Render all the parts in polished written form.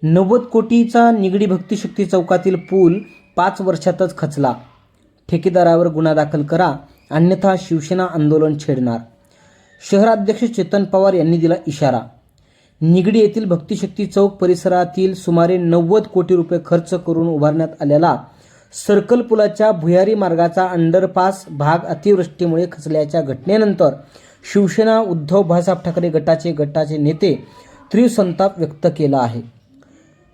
90 कोटीचा निगडी भक्तिशक्ती चौकातील पूल 5 वर्षातच खचला. ठेकेदारावर गुन्हा दाखल करा, अन्यथा शिवसेना आंदोलन छेडणार. शहराध्यक्ष चेतन पवार यांनी दिला इशारा. निगडी येथील भक्तिशक्ती चौक परिसरातील सुमारे 90 कोटी रुपये खर्च करून उभारण्यात आलेला सर्कल पुलाच्या भुयारी मार्गाचा अंडरपास भाग अतिवृष्टीमुळे खचल्याच्या घटनेनंतर शिवसेना उद्धव बाळासाहेब ठाकरे गटाचे नेते तीव्र संताप व्यक्त केला आहे.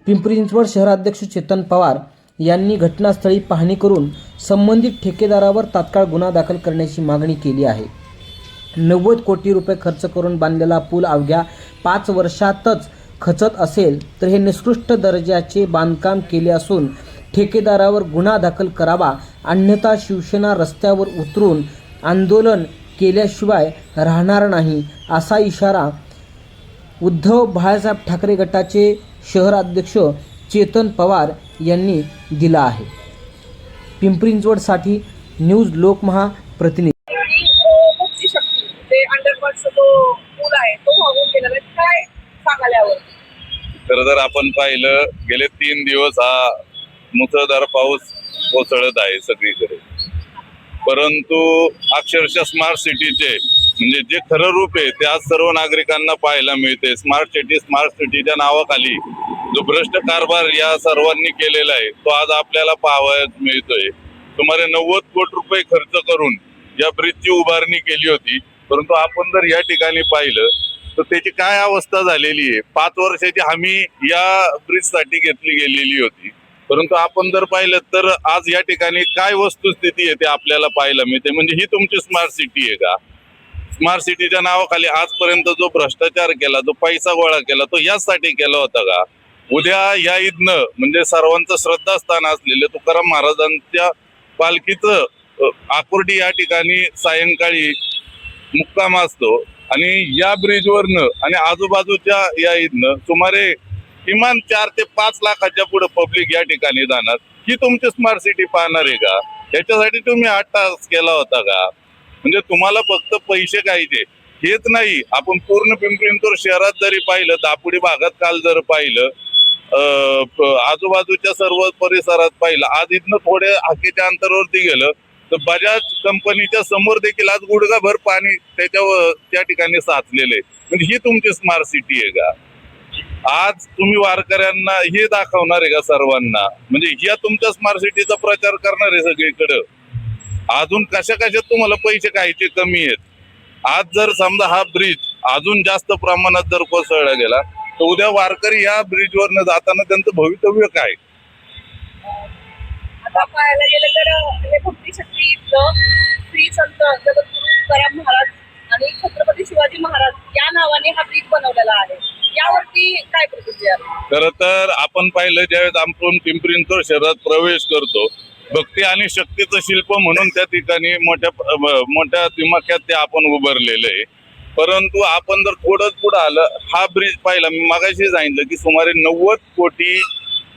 पिंपरी चिंचवड शहराध्यक्ष चेतन पवार यांनी घटनास्थळी पाहणी करून संबंधित ठेकेदारावर तात्काळ गुन्हा दाखल करण्याची मागणी केली आहे. 90 कोटी रुपये खर्च करून बांधलेला पूल अवघ्या 5 वर्षातच खचत असेल तर हे निकृष्ट दर्जाचे बांधकाम केले असून ठेकेदारावर गुन्हा दाखल करावा, अन्यथा शिवसेना रस्त्यावर उतरून आंदोलन केल्याशिवाय राहणार नाही, असा इशारा उद्धव बाळासाहेब ठाकरे गटाचे शहराध्यक्ष चेतन पवार यांनी दिला आहे. पिंपरी चिंचवडसाठी न्यूज लोकमहा प्रतिनिधी. तर जर आपण पाहिलं गेले 3 दिवस हा मुसळधार पाऊस कोसळत आहे सगळीकडे, परंतु अक्षरशः स्मार्ट सिटीचे म्हणजे जे खरं रूप आहे ते आज सर्व नागरिकांना पाहायला मिळते. स्मार्ट सिटीच्या नावाखाली जो भ्रष्ट कारभार या सर्वांनी केलेला आहे तो आज आपल्याला पाहावयास मिळतोय. सुमारे 90 कोटी रुपये खर्च करून या ब्रिजची उभारणी केली होती, परंतु आपण जर या ठिकाणी पाहिलं तर त्याची काय अवस्था झालेली आहे. 5 वर्षाची हमी या ब्रिजसाठी घेतली गेलेली होती, परंतु आपण जर पाहिलं तर आज या ठिकाणी काय वस्तुस्थिती आहे ते आपल्याला पाहायला मिळते. म्हणजे ही तुमची स्मार्ट सिटी आहे का? स्मार्ट सिटीच्या नावाखाली आजपर्यंत जो भ्रष्टाचार केला, जो पैसा गोळा केला, तो यासाठी केला होता का? उद्या या ईदनं म्हणजे सर्वांचं श्रद्धास्थान असलेले तुकाराम महाराजांच्या पालखीचं आकुर्डी या ठिकाणी सायंकाळी मुक्काम असतो आणि या ब्रिजवरनं आणि आजूबाजूच्या या ईदनं सुमारे किमान 4 ते 5 लाखाच्या पुढे पब्लिक या ठिकाणी जाणार. ही तुमची स्मार्ट सिटी पाहणार आहे का? याच्यासाठी तुम्ही 8 तास केला होता का? म्हणजे तुम्हाला फक्त पैसे खायचे हेच नाही. आपण पूर्ण पिंपरी चिंचवड शहरात जरी पाहिलं, दापुडी भागात काल जर पाहिलं, आजूबाजूच्या सर्व परिसरात पाहिलं, आज इथनं थोडे हाकेच्या अंतरावरती गेलं तर बजाज कंपनीच्या समोर देखील आज गुडघाभर पाणी त्याच्यावर त्या ठिकाणी साचलेले. म्हणजे ही तुमची स्मार्ट सिटी आहे का? आज तुम्ही वारकऱ्यांना हे दाखवणार आहे का सर्वांना? म्हणजे या तुमच्या स्मार्ट सिटीचा प्रचार करणार आहे सगळीकडे. अजून कशा तुम्हाला पैसे खायचे कमी आहेत. आज जर समजा हा ब्रिज अजून जास्त प्रमाणात जर कोसळला गेला तर उद्या वारकरी या ब्रिजवर न जाताना त्यांचं भवितव्य काय? आता पाहायला गेलं तर हे भक्तिशक्ती श्री संत जगद्गुरु तुकाराम महाराज आणि छत्रपती शिवाजी महाराज या नावाने हा ब्रिज बनवलेला आहे. यावरती काय प्रतिक्रिया? खरं तर आपण पाहिलं ज्यावेळेस आपण पिंपरी चिंचवड शहरात प्रवेश करतो, भक्ती आणि शक्तीचं शिल्प म्हणून त्या ठिकाणी मोठ्या दिमाख्यात ते आपण उभारलेलं आहे. परंतु आपण जर थोडंच पुढे आलं, हा ब्रिज पाहिला, मी मागाशी सांगितलं की सुमारे 90 कोटी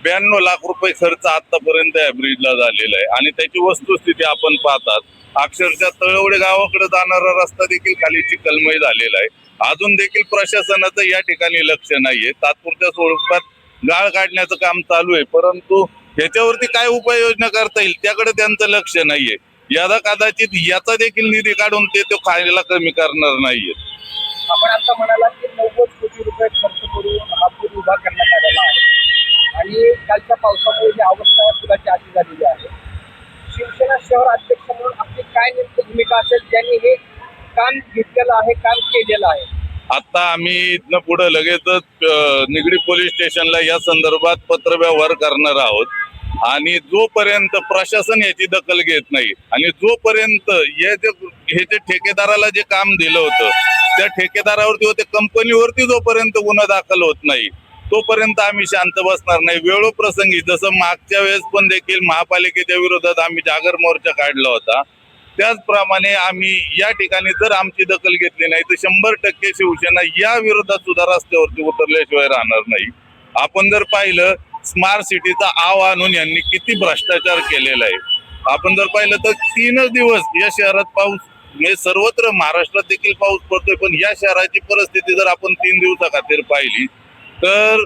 92 लाख रुपये खर्च आतापर्यंत या ब्रिजला झालेला आहे आणि त्याची वस्तुस्थिती आपण पाहतात. अक्षरशः तळवडे गावाकडे जाणारा रस्ता देखील खाली चिखलमय झालेला आहे. अजून देखील प्रशासनाचं या ठिकाणी लक्ष नाहीये. तात्पुरत्या स्वरूपात गाळ काढण्याचं काम चालू आहे, परंतु ह्याच्यावरती काय उपाययोजना करता येईल त्याकडे त्यांचं लक्ष नाहीये. याला कदाचित याचा देखील निधी काढून ते खायला कमी करणार नाहीये. आपण आता म्हणाला की 90 कोटी रुपये खर्च करून हा पूल उभा करण्यात आलेला आहे आणि कालच्या पावसामुळे जी अवस्था पुलाची अशी झालेली आहे. शिवसेना शहर अध्यक्ष म्हणून आपली काय नेमकी भूमिका असेल, ज्यांनी हे काम घेतलेलं आहे, काम केलेलं आहे? आता आम्ही इथनं पुढे लगेचच निगडी पोलीस स्टेशनला या संदर्भात पत्रव्यवहार करणार आहोत आणि जोपर्यंत प्रशासन याची दखल घेत नाही आणि जोपर्यंत हे जे ठेकेदाराला जे काम दिलं होतं त्या ठेकेदारावरती व त्या कंपनीवरती जोपर्यंत गुन्हा दाखल होत नाही तोपर्यंत आम्ही शांत बसणार नाही. वेळोप्रसंगी जसं मागच्या वेळेस पण देखील महापालिकेच्या विरोधात आम्ही जागर मोर्चा काढला होता, त्याचप्रमाणे आम्ही या ठिकाणी जर आमची दखल घेतली नाही तर 100% शिवसेना या विरोधात सुद्धा रस्त्यावरती उतरल्याशिवाय राहणार नाही. आपण जर पाहिलं स्मार्ट सिटीचा आव आणून यांनी किती भ्रष्टाचार केलेला आहे. आपण जर पाहिलं तर 3च दिवस या शहरात पाऊस, म्हणजे सर्वत्र महाराष्ट्रात देखील पाऊस पडतोय, पण या शहराची परिस्थिती जर आपण 3 दिवसाखातीर पाहिली तर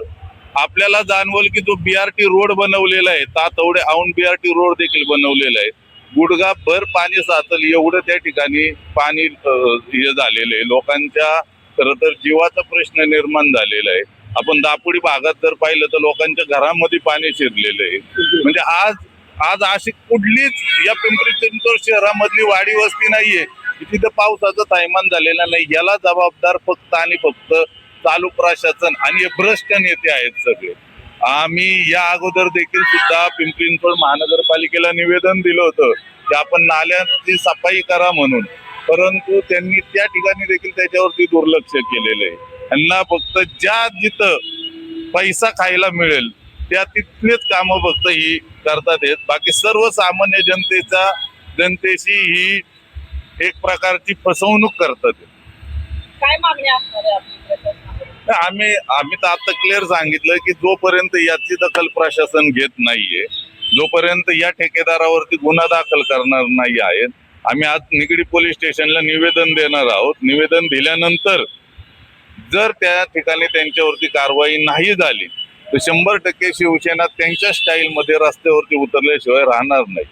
आपल्याला जाणवल की जो BRT रोड बनवलेला आहे, तातवडे औंध BRT रोड देखील बनवलेला आहे. गुडघा भर पाणी साचल एवढं त्या ठिकाणी पाणी हे झालेलं आहे. लोकांच्या खरं तर जीवाचा प्रश्न निर्माण झालेला आहे. आपण दापोडी भागात जर पाहिलं तर लोकांच्या घरामध्ये पाणी शिरलेलं आहे. म्हणजे आज अशी कुठलीच या पिंपरी चिंचवड शहरामधली वाडी वस्ती नाहीये की तिथं पावसाचं थैमान झालेलं नाही. याला जबाबदार फक्त आणि फक्त चालू प्रशासन आणि हे भ्रष्ट नेते आहेत सगळे. आम्ही या अगोदर देखील सुद्धा पिंपरी चिंचवड महानगरपालिकेला निवेदन दिलं होतं की आपण नाल्यांची सफाई करा म्हणून, परंतु त्यांनी त्या ठिकाणी देखील त्याच्यावरती दुर्लक्ष केलेलं आहे. त्यांना फक्त जिथं पैसा खायला मिळेल त्या तिथलेच कामं फक्त ही करतात आहेत. बाकी सर्वसामान्य जनतेशी ही एक प्रकारची फसवणूक करतात. काय मागणी असणार आहे आपली प्रशासनाकडे? आम्ही तर आता क्लिअर सांगितलं की जोपर्यंत याची दखल प्रशासन घेत नाहीये, जोपर्यंत या ठेकेदारावरती गुन्हा दाखल करणार नाही आहेत, आम्ही आज निगडी पोलीस स्टेशनला निवेदन देणार आहोत. निवेदन दिल्यानंतर जर त्या ठिकाणी त्यांच्यावरती कारवाई नाही झाली तर 100% शिवसेना त्यांच्या स्टाईलमध्ये रस्त्यावरती उतरल्याशिवाय राहणार नाही.